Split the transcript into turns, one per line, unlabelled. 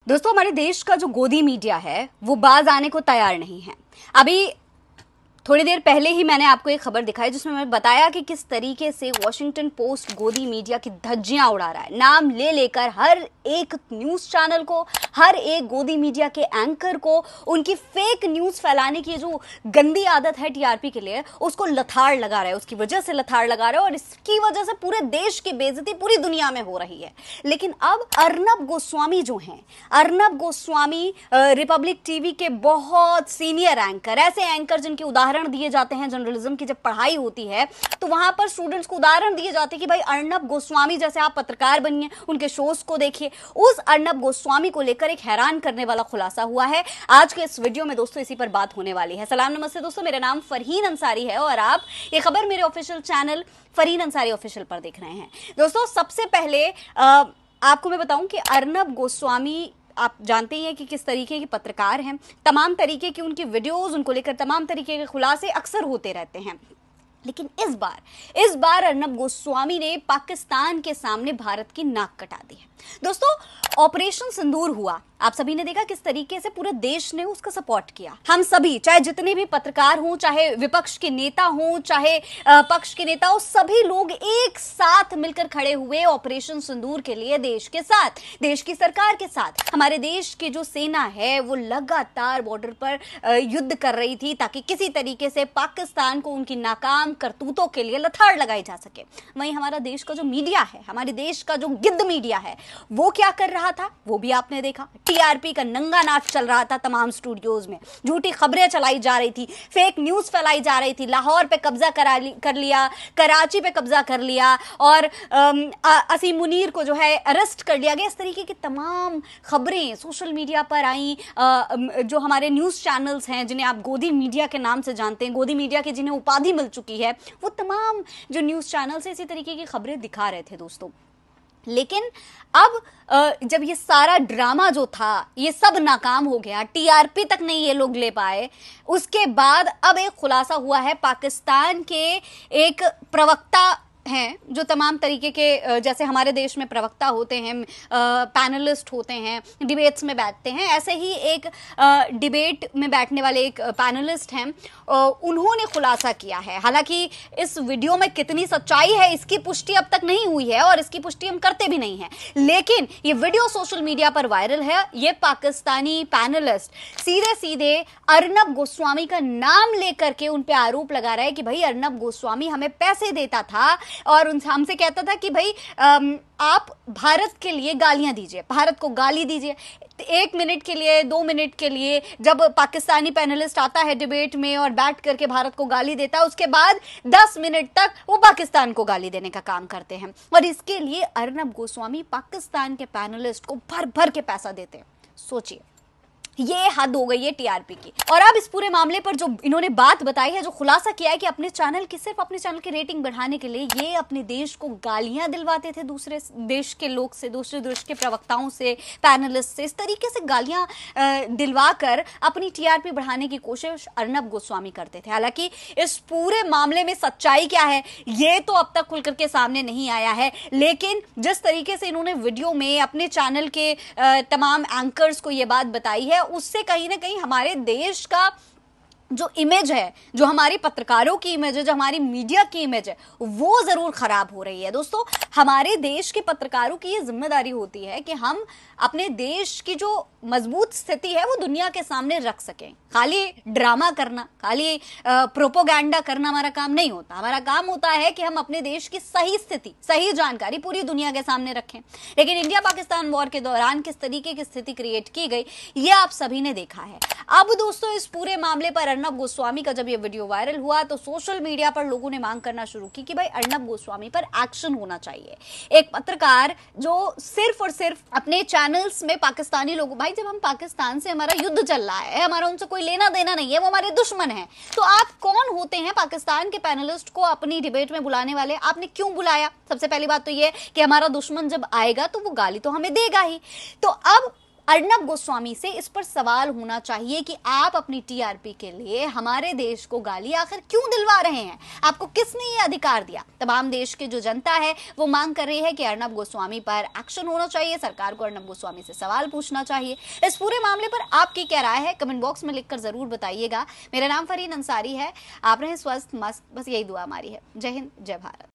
दोस्तों, हमारे देश का जो गोदी मीडिया है वो बाज आने को तैयार नहीं है। अभी थोड़ी देर पहले ही मैंने आपको एक खबर दिखाई जिसमें मैंने बताया कि किस तरीके से वॉशिंगटन पोस्ट गोदी मीडिया की धज्जियां उड़ा रहा है। नाम ले लेकर हर एक न्यूज चैनल को, हर एक गोदी मीडिया के एंकर को उनकी फेक न्यूज फैलाने की जो गंदी आदत है टीआरपी के लिए, उसको लथाड़ लगा रहा है, उसकी वजह से लथाड़ लगा रहा है और इसकी वजह से पूरे देश की बेइज्जती पूरी दुनिया में हो रही है। लेकिन अब अर्नब गोस्वामी जो हैं, अर्नब गोस्वामी रिपब्लिक टीवी के बहुत सीनियर एंकर, ऐसे एंकर जिनके उदाहरण दिए जाते हैं जर्नलिज्म की जब पढ़ाई होती है तो वहां पर स्टूडेंट्स को उदाहरण दिए जाते हैं कि भाई अर्नब गोस्वामी जैसे आप पत्रकार बनिए, उनके शोज को देखिए। उस अर्नब गोस्वामी को लेकर एक हैरान करने वाला खुलासा हुआ है। आज के इस वीडियो में दोस्तों इसी पर बात होने वाली है। सलाम नमस्ते दोस्तों, मेरा नाम फरहीन अंसारी है और आप ये खबर मेरे official channel Farheen Ansari official पर देख रहे हैं। दोस्तों, सबसे पहले आपको मैं बताऊं कि अर्नब गोस्वामी आप जानते ही हैं कि किस तरीके के पत्रकार हैं। तमाम तरीके की उनकी वीडियोस, उनको लेकर तमाम तरीके के खुलासे अक्सर होते रहते हैं। लेकिन इस बार अर्नब गोस्वामी ने पाकिस्तान के सामने भारत की नाक कटा दी है। दोस्तों, ऑपरेशन सिंदूर हुआ, आप सभी ने देखा किस तरीके से पूरे देश ने उसका सपोर्ट किया। हम सभी, चाहे जितने भी पत्रकार हों, चाहे विपक्ष के नेता हों, चाहे पक्ष के नेता हो, सभी लोग एक साथ मिलकर खड़े हुए ऑपरेशन सिंदूर के लिए देश के साथ, देश की सरकार के साथ। हमारे देश की जो सेना है वो लगातार बॉर्डर पर युद्ध कर रही थी ताकि किसी तरीके से पाकिस्तान को उनकी नाकाम करतूतों के लिए लथाड़ लगाई जा सके। वहीं हमारा देश का जो मीडिया है, हमारे देश का जो गिद्ध मीडिया है, वो क्या कर रहा था वो भी आपने देखा। टीआरपी का नंगा नाच चल रहा था तमाम स्टूडियोज में, झूठी खबरें चलाई जा रही थी, फेक न्यूज फैलाई जा रही थी। लाहौर पे कब्जा कर लिया, कराची पे कब्जा कर लिया और असीम मुनीर को जो है अरेस्ट कर लिया गया। इस तरीके की तमाम खबरें सोशल मीडिया पर आई। जो हमारे न्यूज चैनल्स हैं जिन्हें आप गोदी मीडिया के नाम से जानते हैं, गोदी मीडिया की जिन्हें उपाधि मिल चुकी है, वो तमाम जो न्यूज चैनल्स हैं इसी तरीके की खबरें दिखा रहे थे दोस्तों। लेकिन अब जब ये सारा ड्रामा जो था ये सब नाकाम हो गया, टीआरपी तक नहीं ये लोग ले पाए, उसके बाद अब एक खुलासा हुआ है। पाकिस्तान के एक प्रवक्ता हैं जो तमाम तरीके के, जैसे हमारे देश में प्रवक्ता होते हैं, पैनलिस्ट होते हैं, डिबेट्स में बैठते हैं, ऐसे ही एक डिबेट में बैठने वाले एक पैनलिस्ट हैं, उन्होंने खुलासा किया है। हालांकि इस वीडियो में कितनी सच्चाई है इसकी पुष्टि अब तक नहीं हुई है और इसकी पुष्टि हम करते भी नहीं हैं, लेकिन ये वीडियो सोशल मीडिया पर वायरल है। ये पाकिस्तानी पैनलिस्ट सीधे सीधे अर्नब गोस्वामी का नाम लेकर के उन पे आरोप लगा रहा है कि भाई अर्नब गोस्वामी हमें पैसे देता था और हमसे कहता था कि भाई आप भारत के लिए गालियां दीजिए, भारत को गाली दीजिए। 1 मिनट के लिए, 2 मिनट के लिए जब पाकिस्तानी पैनलिस्ट आता है डिबेट में और बैठ करके भारत को गाली देता है, उसके बाद 10 मिनट तक वो पाकिस्तान को गाली देने का काम करते हैं और इसके लिए अर्नब गोस्वामी पाकिस्तान के पैनलिस्ट को भर भर के पैसा देते हैं। सोचिए, ये हद हो गई है टीआरपी की। और अब इस पूरे मामले पर जो इन्होंने बात बताई है, जो खुलासा किया है कि अपने चैनल की, सिर्फ अपने चैनल की रेटिंग बढ़ाने के लिए ये अपने देश को गालियां दिलवाते थे दूसरे देश के लोग से, दूसरे देश के प्रवक्ताओं से, पैनलिस्ट से। इस तरीके से गालियां दिलवाकर अपनी टीआरपी बढ़ाने की कोशिश अर्नब गोस्वामी करते थे। हालांकि इस पूरे मामले में सच्चाई क्या है ये तो अब तक खुल करके सामने नहीं आया है, लेकिन जिस तरीके से इन्होंने वीडियो में अपने चैनल के तमाम एंकर्स को ये बात बताई है, उससे कहीं ना कहीं हमारे देश का जो इमेज है, जो हमारी पत्रकारों की इमेज है, जो हमारी मीडिया की इमेज है, वो जरूर खराब हो रही है। दोस्तों, हमारे देश के पत्रकारों की ये जिम्मेदारी होती है कि हम अपने देश की जो मजबूत स्थिति है वो दुनिया के सामने रख सकें। खाली ड्रामा करना, खाली प्रोपोगेंडा करना हमारा काम नहीं होता। हमारा काम होता है कि हम अपने देश की सही स्थिति, सही जानकारी पूरी दुनिया के सामने रखें। लेकिन इंडिया पाकिस्तान वॉर के दौरान किस तरीके की स्थिति क्रिएट की गई ये आप सभी ने देखा है। अब दोस्तों, इस पूरे मामले पर अर्नब गोस्वामी का जब ये वीडियो वायरल हुआ तो सोशल मीडिया पर लोगों ने मांग करना शुरू की कि भाई अर्नब गोस्वामी पर एक्शन होना चाहिए। एक पत्रकार जो सिर्फ और सिर्फ अपने चैनल्स में पाकिस्तानी लोगों, भाई जब हम पाकिस्तान से, हमारा युद्ध चल रहा है, हमारा उनसे कोई लेना देना नहीं है, वो हमारे दुश्मन है, तो आप कौन होते हैं पाकिस्तान के पैनलिस्ट को अपनी डिबेट में बुलाने वाले? आपने क्यों बुलाया? सबसे पहली बात तो ये कि हमारा दुश्मन जब आएगा तो वो गाली तो हमें देगा ही। तो अब अर्नब गोस्वामी से इस पर सवाल होना चाहिए कि आप अपनी टीआरपी के लिए हमारे देश को गाली आखिर क्यों दिलवा रहे हैं, आपको किसने ये अधिकार दिया। तमाम देश की जो जनता है वो मांग कर रही है कि अर्नब गोस्वामी पर एक्शन होना चाहिए, सरकार को अर्नब गोस्वामी से सवाल पूछना चाहिए। इस पूरे मामले पर आपकी क्या राय है, कमेंट बॉक्स में लिखकर जरूर बताइएगा। मेरा नाम फरीन अंसारी है। आप रहे स्वस्थ मस्त, बस यही दुआ हमारी है। जय हिंद, जय भारत।